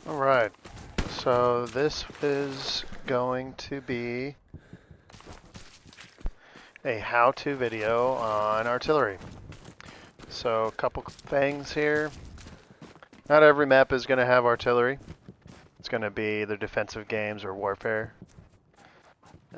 Alright, so this is going to be a how-to video on artillery. So a couple things here. Not every map is going to have artillery. It's going to be either defensive games or warfare.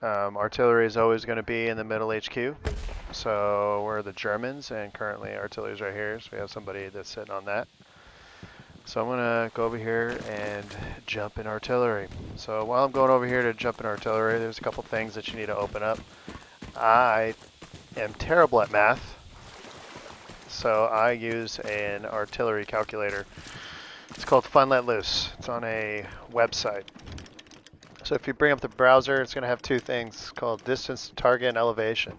Artillery is always going to be in the middle HQ. So we're the Germans, and currently artillery is right here, so we have somebody that's sitting on that. So I'm going to go over here and jump in artillery. So while I'm going over here to jump in artillery, there's a couple things that you need to open up. I am terrible at math, so I use an artillery calculator. It's called Fun Let Loose. It's on a website. So if you bring up the browser, it's going to have two things called distance to target and elevation.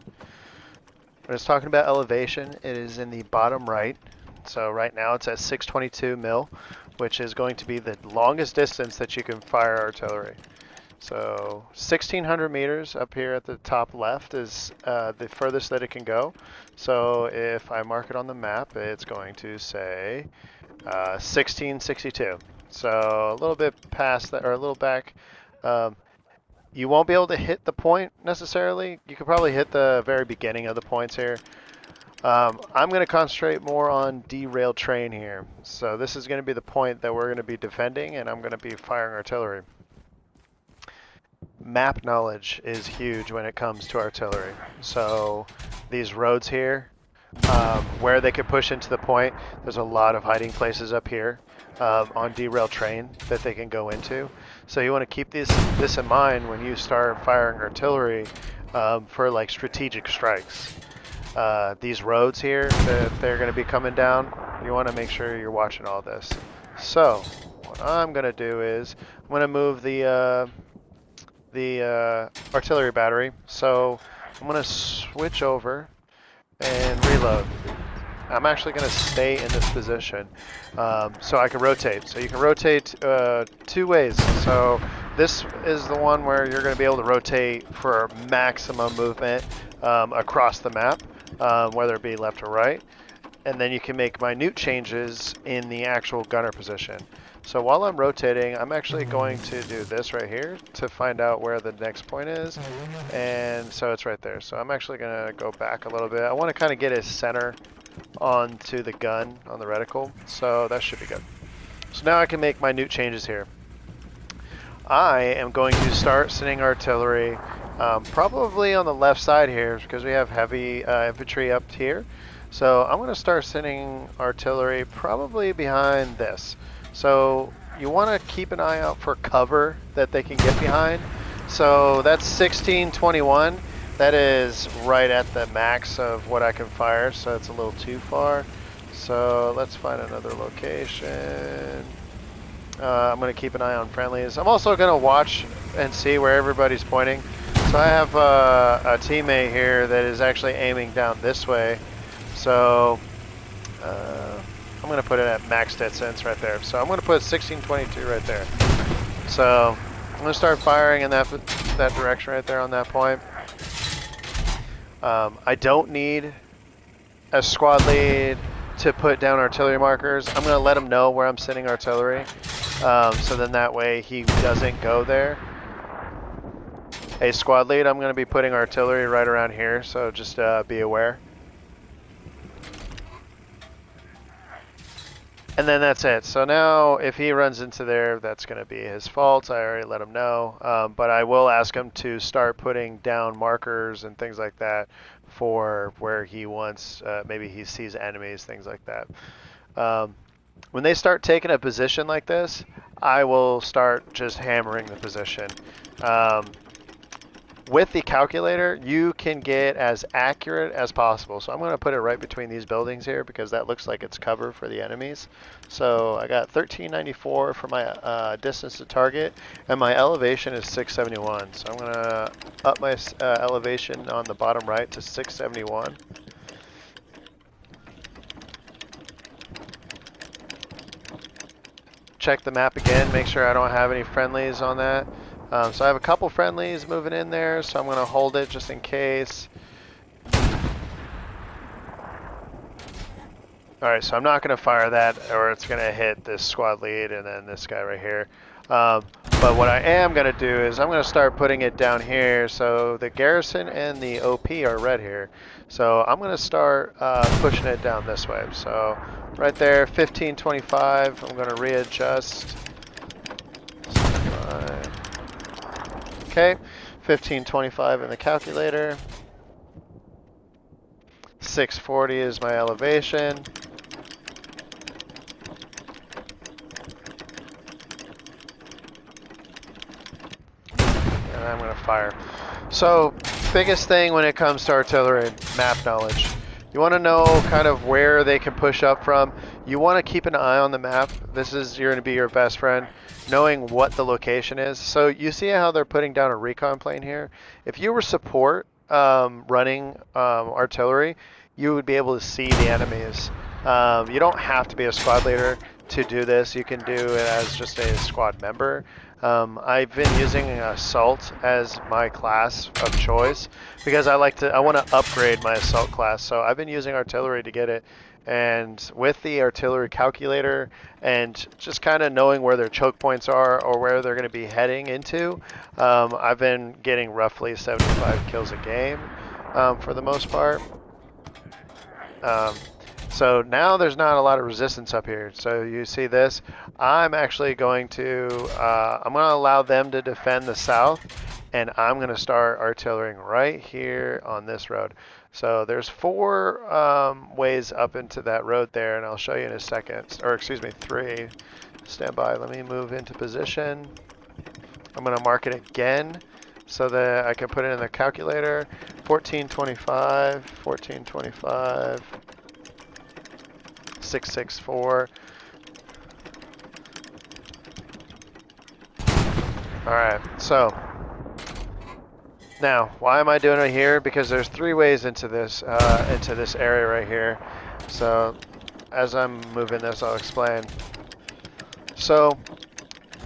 When it's talking about elevation, it is in the bottom right. So right now it's at 622 mil, which is going to be the longest distance that you can fire artillery. So 1600 meters up here at the top left is the furthest that it can go. So if I mark it on the map, it's going to say 1662. So a little bit past that, or a little back. You won't be able to hit the point necessarily. You could probably hit the very beginning of the points here. I'm going to concentrate more on derailed train here. So this is going to be the point that we're going to be defending, and I'm going to be firing artillery. Map knowledge is huge when it comes to artillery. So these roads here, where they could push into the point, there's a lot of hiding places up here on derailed train that they can go into. So you want to keep this in mind when you start firing artillery for like strategic strikes. These roads here that they're going to be coming down, you want to make sure you're watching all this. So what I'm going to do is I'm going to move the artillery battery. So I'm going to switch over and reload. I'm actually going to stay in this position so I can rotate. So you can rotate two ways. So this is the one where you're going to be able to rotate for maximum movement across the map, whether it be left or right. And then you can make minute changes in the actual gunner position. So while I'm rotating, I'm actually going to do this right here to find out where the next point is. And so it's right there. So I'm actually going to go back a little bit. I want to kind of get his center onto the gun on the reticle. So that should be good. So now I can make minute changes here. I am going to start sending artillery probably on the left side here because we have heavy infantry up here. So I'm going to start sending artillery probably behind this. So you want to keep an eye out for cover that they can get behind. So that's 1621. That is right at the max of what I can fire, so it's a little too far. So let's find another location. I'm going to keep an eye on friendlies. I'm also going to watch and see where everybody's pointing. So I have a teammate here that is actually aiming down this way. So I'm going to put it at max distance right there. So I'm going to put 1622 right there. So I'm going to start firing in that direction right there on that point. I don't need a squad lead to put down artillery markers. I'm going to let him know where I'm sending artillery. So then that way he doesn't go there. A squad lead, I'm going to be putting artillery right around here. So just be aware. And then that's it. So now if he runs into there, that's going to be his fault. I already let him know. But I will ask him to start putting down markers and things like that for where he wants, maybe he sees enemies, things like that. When they start taking a position like this, I will start just hammering the position. With the calculator, you can get as accurate as possible. So I'm going to put it right between these buildings here because that looks like it's cover for the enemies. So I got 1394 for my distance to target, and my elevation is 671. So I'm going to up my elevation on the bottom right to 671. Check the map again, make sure I don't have any friendlies on that. So I have a couple friendlies moving in there, so I'm going to hold it just in case. Alright, so I'm not going to fire that, or it's going to hit this squad lead and then this guy right here. But what I am going to do is I'm going to start putting it down here. So the garrison and the OP are red here. So I'm going to start pushing it down this way. So right there, 1525. I'm going to readjust. Okay, 1525 in the calculator. 640 is my elevation. And I'm going to fire. So, biggest thing when it comes to artillery, map knowledge. You want to know kind of where they can push up from. You want to keep an eye on the map. This is going to be your best friend, knowing what the location is. So you see how they're putting down a recon plane here? If you were support running artillery, you would be able to see the enemies. You don't have to be a squad leader to do this. You can do it as just a squad member. I've been using assault as my class of choice because I want to upgrade my assault class. So I've been using artillery to get it, and with the artillery calculator and just kind of knowing where their choke points are or where they're going to be heading into, I've been getting roughly 75 kills a game for the most part. So now there's not a lot of resistance up here. So you see this, I'm actually going to, I'm going to allow them to defend the south, and I'm going to start artillerying right here on this road. So there's 4 ways up into that road there, and I'll show you in a second, or excuse me, 3. Stand by, let me move into position. I'm going to mark it again so that I can put it in the calculator. 1425, 1425. 664. Alright, so now why am I doing it here? Because there's 3 ways into this area right here. So as I'm moving this, I'll explain. So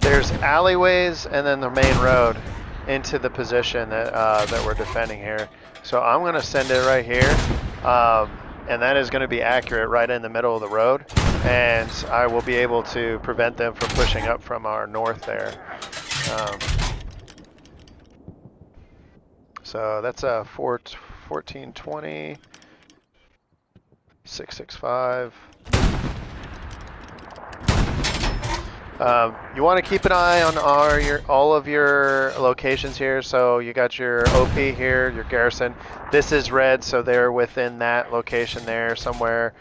there's alleyways and then the main road into the position that that we're defending here. So I'm going to send it right here. And that is going to be accurate right in the middle of the road, and I will be able to prevent them from pushing up from our north there. So that's a 1420, 665. You want to keep an eye on all of your locations here. So you got your OP here, your garrison. This is red, so they're within that location there somewhere.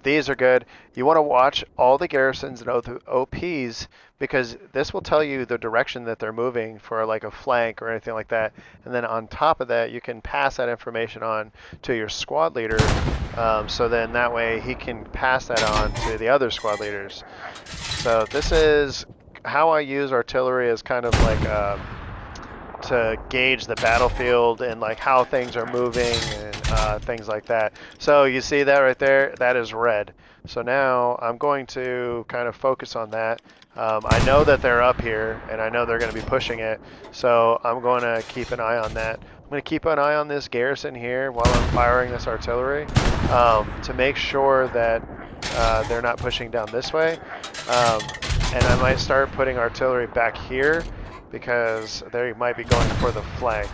These are good. You want to watch all the garrisons and OPs because this will tell you the direction that they're moving for like a flank or anything like that. And then on top of that, you can pass that information on to your squad leader. So then that way he can pass that on to the other squad leaders. So this is how I use artillery as kind of like to gauge the battlefield and like how things are moving and things like that. So you see that right there? That is red. So now I'm going to kind of focus on that. I know that they're up here and I know they're going to be pushing it. So I'm going to keep an eye on that. I'm going to keep an eye on this garrison here while I'm firing this artillery to make sure that they're not pushing down this way. And I might start putting artillery back here because they might be going for the flank.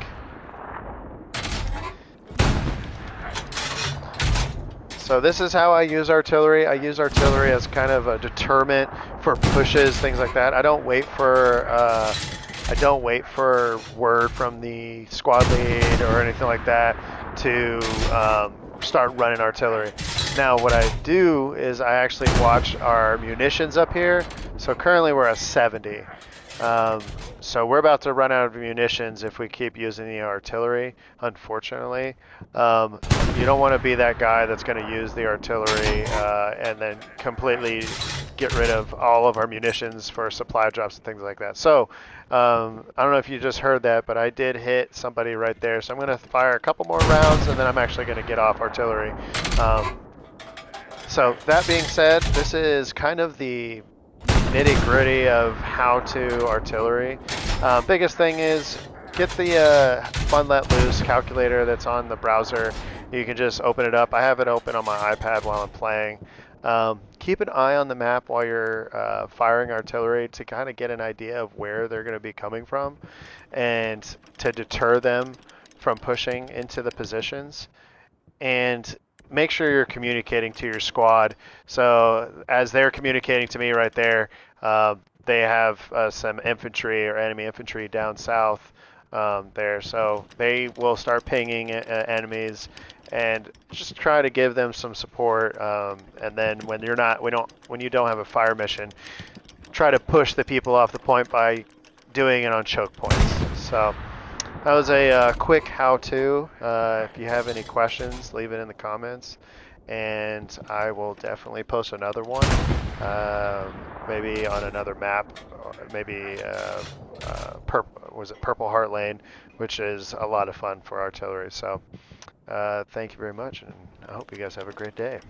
So this is how I use artillery. I use artillery as kind of a deterrent for pushes, things like that. I don't wait for word from the squad lead or anything like that to start running artillery. Now what I do is I actually watch our munitions up here. So currently we're at 70. So we're about to run out of munitions if we keep using the artillery, unfortunately. You don't want to be that guy that's going to use the artillery and then completely get rid of all of our munitions for supply drops and things like that. So I don't know if you just heard that, but I did hit somebody right there. So I'm going to fire a couple more rounds and then I'm actually going to get off artillery. So that being said, this is kind of the nitty-gritty of how to artillery. Biggest thing is get the Fun Let Loose calculator that's on the browser. You can just open it up. I have it open on my iPad while I'm playing. Keep an eye on the map while you're firing artillery to kind of get an idea of where they're going to be coming from and to deter them from pushing into the positions. And make sure you're communicating to your squad. So as they're communicating to me right there, they have some infantry or enemy infantry down south there. So they will start pinging enemies and just try to give them some support. And then when when you don't have a fire mission, try to push the people off the point by doing it on choke points. So that was a quick how-to. If you have any questions, leave it in the comments, and I will definitely post another one, maybe on another map, or maybe Purple Heart Lane, which is a lot of fun for artillery. So thank you very much, and I hope you guys have a great day.